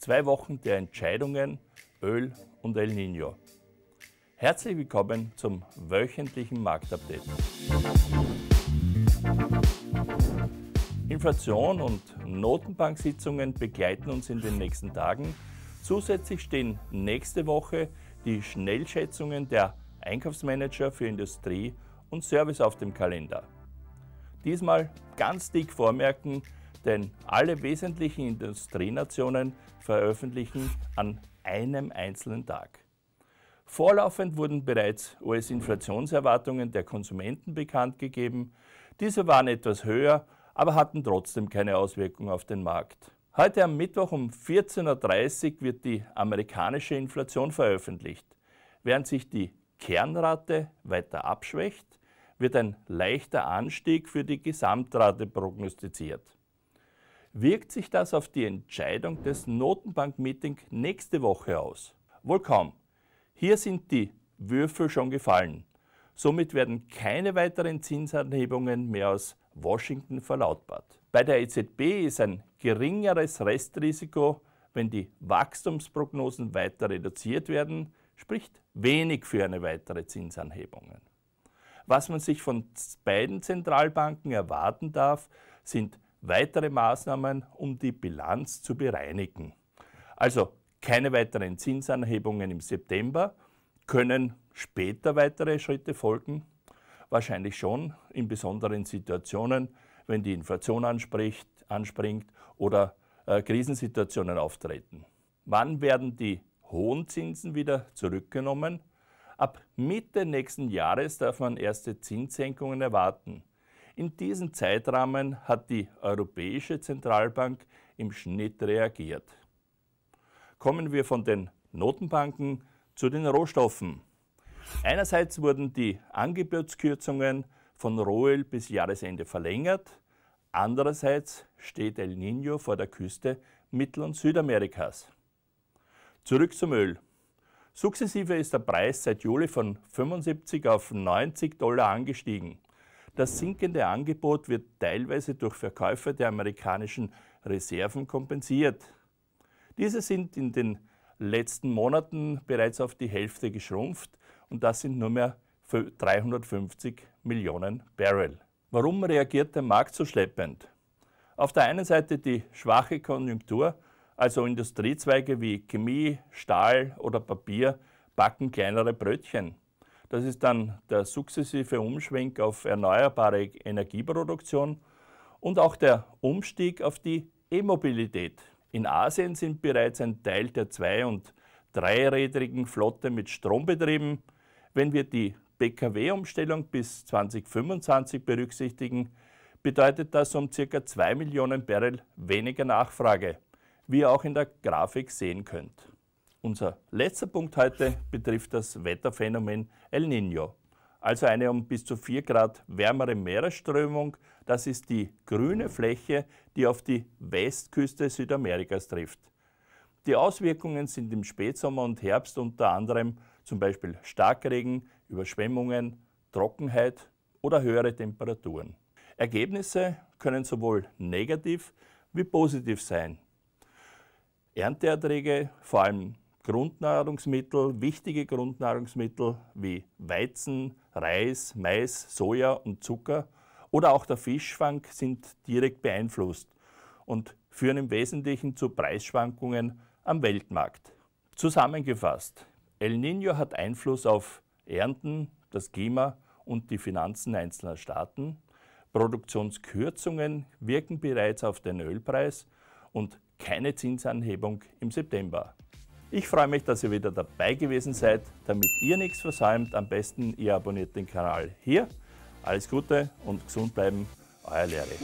2 Wochen der Entscheidungen, Öl und El Niño. Herzlich willkommen zum wöchentlichen Marktupdate. Inflation und Notenbanksitzungen begleiten uns in den nächsten Tagen. Zusätzlich stehen nächste Woche die Schnellschätzungen der Einkaufsmanager für Industrie und Service auf dem Kalender. Diesmal ganz dick vormerken, denn alle wesentlichen Industrienationen veröffentlichen an einem einzelnen Tag. Vorlaufend wurden bereits US-Inflationserwartungen der Konsumenten bekannt gegeben. Diese waren etwas höher, aber hatten trotzdem keine Auswirkung auf den Markt. Heute am Mittwoch um 14:30 Uhr wird die amerikanische Inflation veröffentlicht. Während sich die Kernrate weiter abschwächt, wird ein leichter Anstieg für die Gesamtrate prognostiziert. Wirkt sich das auf die Entscheidung des Notenbankmeeting nächste Woche aus? Wohl kaum. Hier sind die Würfel schon gefallen. Somit werden keine weiteren Zinsanhebungen mehr aus Washington verlautbart. Bei der EZB ist ein geringeres Restrisiko, wenn die Wachstumsprognosen weiter reduziert werden, spricht wenig für eine weitere Zinsanhebung. Was man sich von beiden Zentralbanken erwarten darf, sind weitere Maßnahmen, um die Bilanz zu bereinigen. Also keine weiteren Zinsanhebungen im September. Können später weitere Schritte folgen? Wahrscheinlich schon, in besonderen Situationen, wenn die Inflation anspringt oder Krisensituationen auftreten. Wann werden die hohen Zinsen wieder zurückgenommen? Ab Mitte nächsten Jahres darf man erste Zinssenkungen erwarten. In diesem Zeitrahmen hat die Europäische Zentralbank im Schnitt reagiert. Kommen wir von den Notenbanken zu den Rohstoffen. Einerseits wurden die Angebotskürzungen von Rohöl bis Jahresende verlängert, andererseits steht El Niño vor der Küste Mittel- und Südamerikas. Zurück zum Öl. Sukzessive ist der Preis seit Juli von 75 auf $90 angestiegen. Das sinkende Angebot wird teilweise durch Verkäufe der amerikanischen Reserven kompensiert. Diese sind in den letzten Monaten bereits auf die Hälfte geschrumpft und das sind nur mehr 350 Millionen Barrel. Warum reagiert der Markt so schleppend? Auf der einen Seite die schwache Konjunktur, also Industriezweige wie Chemie, Stahl oder Papier backen kleinere Brötchen. Das ist dann der sukzessive Umschwenk auf erneuerbare Energieproduktion und auch der Umstieg auf die E-Mobilität. In Asien sind bereits ein Teil der 2- und 3-rädrigen Flotte mit Strom betrieben. Wenn wir die PKW-Umstellung bis 2025 berücksichtigen, bedeutet das um ca. 2 Millionen Barrel weniger Nachfrage, wie ihr auch in der Grafik sehen könnt. Unser letzter Punkt heute betrifft das Wetterphänomen El Niño, also eine um bis zu 4 Grad wärmere Meeresströmung. Das ist die grüne Fläche, die auf die Westküste Südamerikas trifft. Die Auswirkungen sind im Spätsommer und Herbst unter anderem zum Beispiel Starkregen, Überschwemmungen, Trockenheit oder höhere Temperaturen. Ergebnisse können sowohl negativ wie positiv sein. Ernteerträge, vor allem Grundnahrungsmittel, wichtige Grundnahrungsmittel wie Weizen, Reis, Mais, Soja und Zucker oder auch der Fischfang sind direkt beeinflusst und führen im Wesentlichen zu Preisschwankungen am Weltmarkt. Zusammengefasst, El Niño hat Einfluss auf Ernten, das Klima und die Finanzen einzelner Staaten. Produktionskürzungen wirken bereits auf den Ölpreis und keine Zinsanhebung im September. Ich freue mich, dass ihr wieder dabei gewesen seid. Damit ihr nichts versäumt, am besten ihr abonniert den Kanal hier. Alles Gute und gesund bleiben, euer Larry.